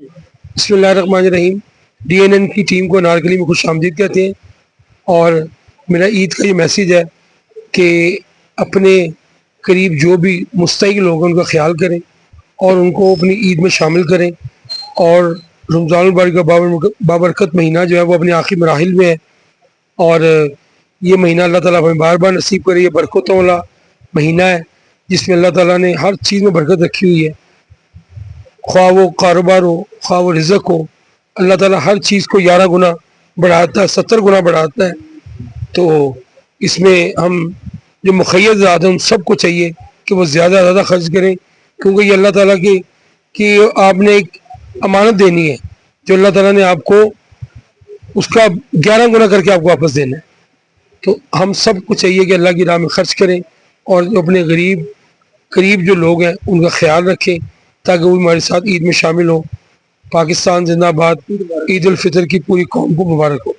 بسم اللہ الرحمن الرحیم۔ ڈی این این کی ٹیم کو انارکلی میں خوش آمدید کہتے ہیں، اور میرا عید کا یہ میسیج ہے کہ اپنے قریب جو بھی مستحق لوگ ہیں ان کا خیال کریں اور ان کو اپنی عید میں شامل کریں، اور رمضان المبارک کا بابرکت مہینہ جو ہے وہ اپنے آخری مراحل میں ہے، اور یہ مہینہ اللہ تعالیٰ ہمیں بار بار نصیب کرے۔ یہ برکتوں والا مہینہ ہے جس میں اللہ تعالیٰ نے ہر چیز میں برکت رکھی ہوئی ہے، خواہ وہ کاروبار ہو، خواہ وہ رزق ہو، اللہ تعالیٰ ہر چیز کو 11 گنا بڑھاتا ہے، 70 گنا بڑھاتا ہے۔ تو اس میں ہم جو مخیّر ذات ہیں ان سب کو چاہیے کہ وہ زیادہ سے زیادہ خرچ کریں، کیونکہ یہ اللہ تعالیٰ کی آپ نے ایک امانت دینی ہے جو اللہ تعالیٰ نے آپ کو اس کا 11 گنا کر کے آپ کو واپس دینا ہے۔ تو ہم سب کو چاہیے کہ اللہ کی راہ میں خرچ کریں، اور جو اپنے قریب جو لوگ ہیں ان کا خیال رکھیں تاکہ وہ ہمارے ساتھ عید میں شامل ہوں۔ پاکستان زندہ باد۔ عید الفطر کی پوری قوم کو مبارک ہو۔